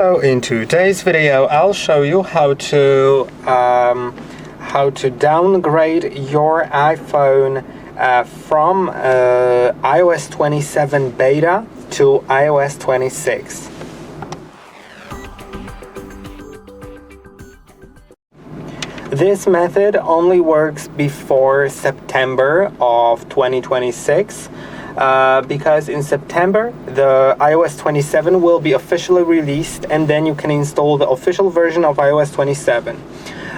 So in today's video, I'll show you how to downgrade your iPhone from iOS 27 beta to iOS 26. This method only works before September of 2026. Because in September the iOS 27 will be officially released, and then you can install the official version of iOS 27.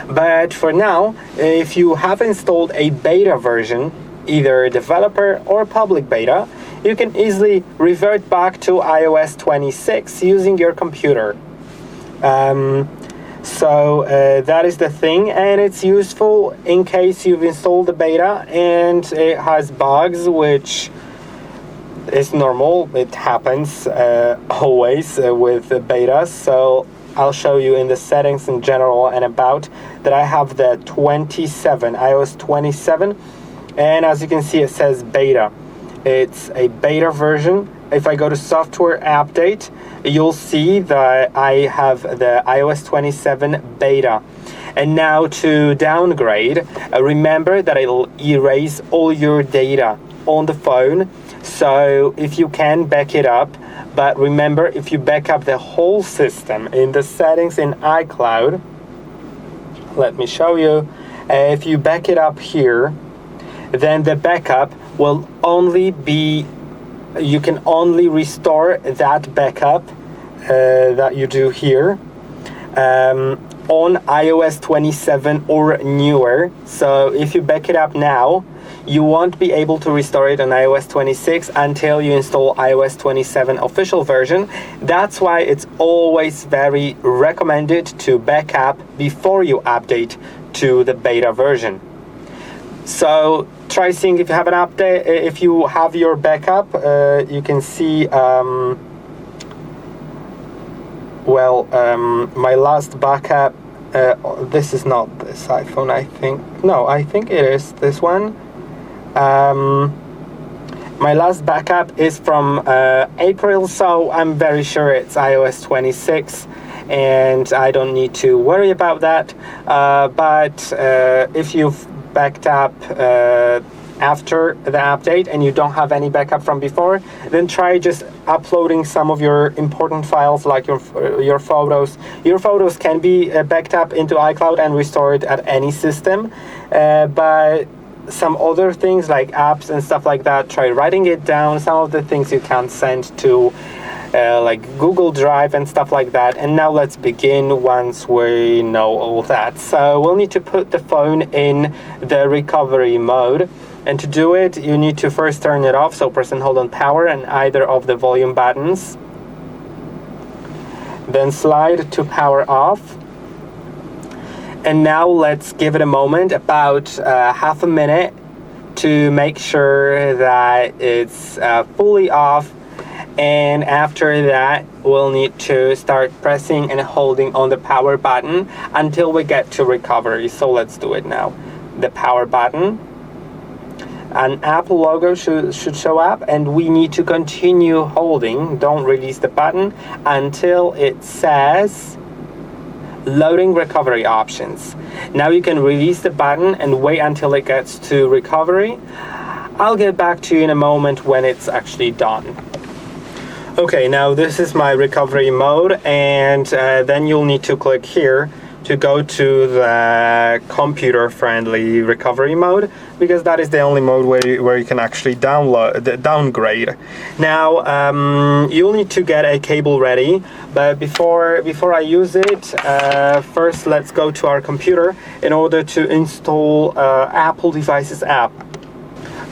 But for now, if you have installed a beta version, either developer or public beta, you can easily revert back to iOS 26 using your computer. So that is the thing, and it's useful in case you've installed the beta and it has bugs, which is normal. It happens always with the betas. So I'll show you in the settings in general and about that I have the iOS 27, and as you can see it says beta. It's a beta version. If I go to software update, you'll see that I have the iOS 27 beta. And now to downgrade, remember that it'll erase all your data on the phone. So if you can, back it up, but remember, if you back up the whole system in the settings in iCloud, let me show you, if you back it up here, then the backup will only be, you can only restore that backup that you do here on iOS 27 or newer. So if you back it up now, you won't be able to restore it on iOS 26 until you install iOS 27 official version. That's why it's always very recommended to back up before you update to the beta version. So try seeing if you have an update, if you have your backup, you can see my last backup, this is not this iPhone, I think. No, I think it is this one. My last backup is from April, so I'm very sure it's iOS 26, and I don't need to worry about that. But if you've backed up after the update and you don't have any backup from before, then try just uploading some of your important files, like your photos. Your photos can be backed up into iCloud and restored at any system, but some other things like apps and stuff like that, try writing it down. Some of the things you can send to like Google Drive and stuff like that. And now let's begin once we know all that. So we'll need to put the phone in the recovery mode, and to do it you need to first turn it off. So press and hold on power and either of the volume buttons, then slide to power off. And now let's give it a moment, about half a minute, to make sure that it's fully off. And after that, we'll need to start pressing and holding on the power button until we get to recovery. So let's do it now. The power button. An Apple logo should show up, and we need to continue holding. Don't release the button until it says loading recovery options. Now you can release the button and wait until it gets to recovery. I'll get back to you in a moment when it's actually done. Okay, now this is my recovery mode, and then you'll need to click here to go to the computer-friendly recovery mode, because that is the only mode where you can actually downgrade. Now you'll need to get a cable ready, but before I use it, first let's go to our computer in order to install Apple Devices app.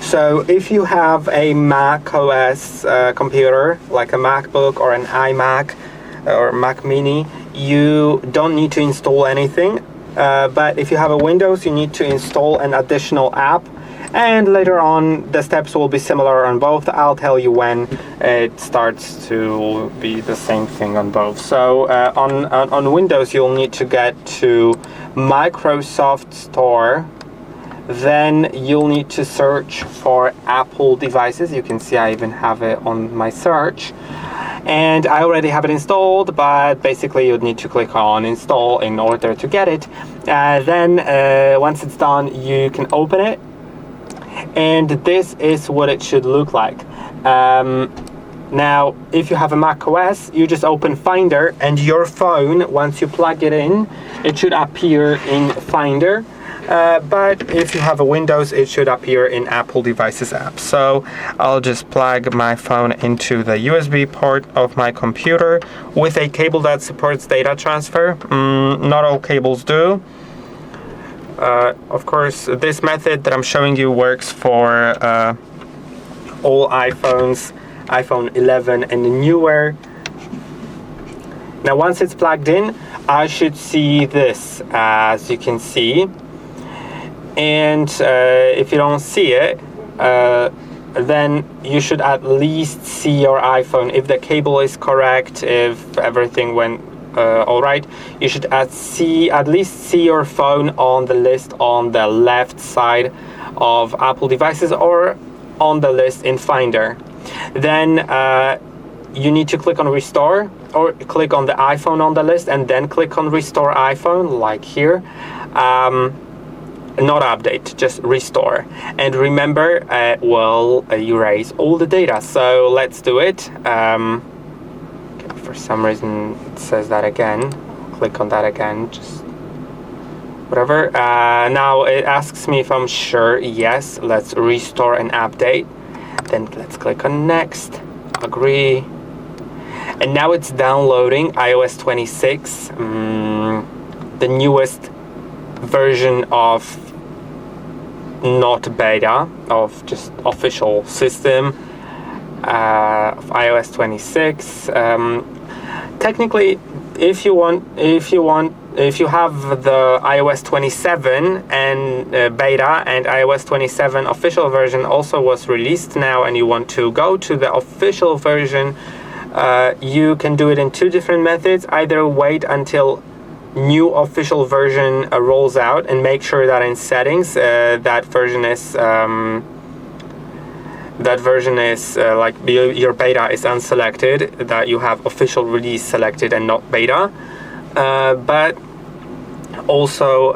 So if you have a Mac OS computer, like a MacBook or an iMac or Mac Mini, you don't need to install anything. But if you have a Windows, you need to install an additional app. And later on, the steps will be similar on both. I'll tell you when it starts to be the same thing on both. So on Windows, you'll need to get to Microsoft Store. Then you'll need to search for Apple devices. You can see I even have it on my search. And I already have it installed, but basically you'd need to click on install in order to get it. Then once it's done, you can open it, and this is what it should look like. Now, if you have a Mac OS, you just open Finder, and your phone, once you plug it in, it should appear in Finder. But if you have a Windows, it should appear in Apple Devices app. So I'll just plug my phone into the USB port of my computer with a cable that supports data transfer. Not all cables do. Of course, this method that I'm showing you works for all iPhones, iPhone 11 and newer. Now, once it's plugged in, I should see this, as you can see. And if you don't see it, then you should at least see your iPhone. If the cable is correct, if everything went all right, you should at least see your phone on the list on the left side of Apple devices or on the list in Finder. Then you need to click on Restore, or click on the iPhone on the list and then click on Restore iPhone, like here. Not update, just restore. And remember, it will erase all the data. So let's do it. For some reason it says that again. Click on that again, just whatever. Now it asks me if I'm sure. Yes, let's restore and update. Then let's click on next, agree. And now it's downloading iOS 26, the newest version of not beta, of just official system of iOS 26. Technically, if you have the iOS 27 and beta, and iOS 27 official version also was released now, and you want to go to the official version, you can do it in two different methods. Either wait until new official version rolls out and make sure that in settings that version is like your beta is unselected, that you have official release selected and not beta. But also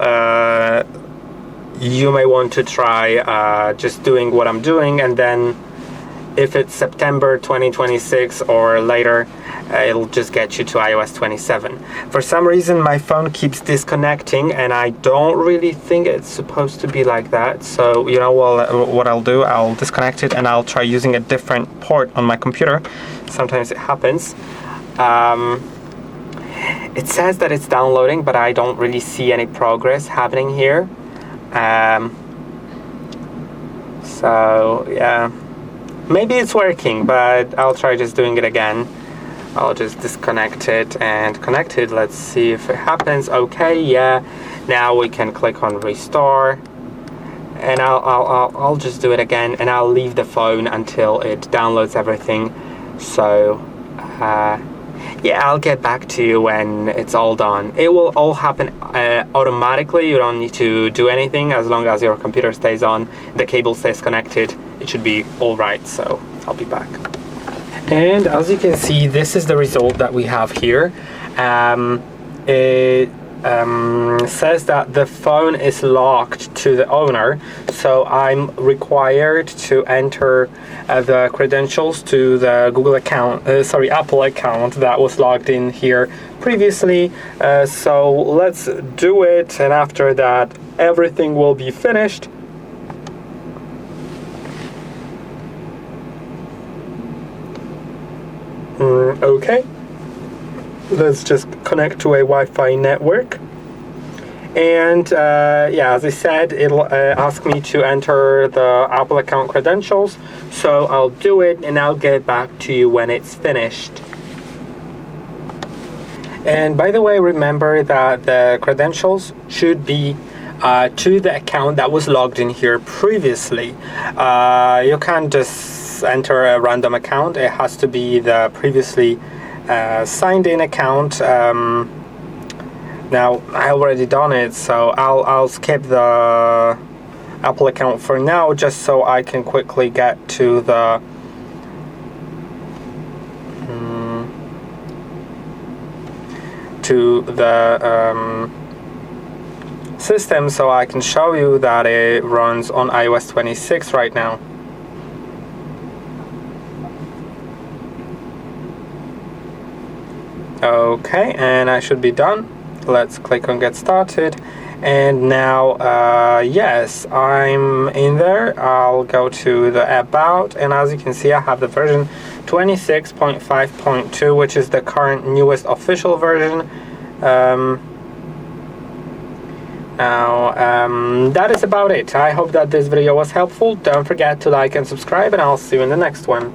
you may want to try just doing what I'm doing, and then if it's September 2026 or later, it'll just get you to iOS 27. For some reason my phone keeps disconnecting, and I don't really think it's supposed to be like that. So you know what I'll do, I'll disconnect it and I'll try using a different port on my computer. Sometimes it happens. It says that it's downloading, but I don't really see any progress happening here. So yeah, maybe it's working, but I'll try just doing it again. I'll just disconnect it and connect it. Let's see if it happens. Okay, yeah. Now we can click on restore, and I'll just do it again, and I'll leave the phone until it downloads everything. So yeah, I'll get back to you when it's all done. It will all happen automatically. You don't need to do anything as long as your computer stays on, the cable stays connected. It should be all right. So I'll be back. And as you can see, this is the result that we have here. It says that the phone is locked to the owner, so I'm required to enter the credentials to the Apple account that was logged in here previously. So let's do it, and after that everything will be finished. Okay, let's just connect to a Wi-Fi network, and yeah, as I said, it'll ask me to enter the Apple account credentials, so I'll do it and I'll get back to you when it's finished. And by the way, remember that the credentials should be to the account that was logged in here previously. You can't just enter a random account. It has to be the previously signed in account. Now I already done it, so I'll skip the Apple account for now, just so I can quickly get to the to the system so I can show you that it runs on iOS 26 right now. Okay, and I should be done. Let's click on get started. And now, yes, I'm in there. I'll go to the about, and as you can see, I have the version 26.5.2, which is the current newest official version. That is about it. I hope that this video was helpful. Don't forget to like and subscribe, and I'll see you in the next one.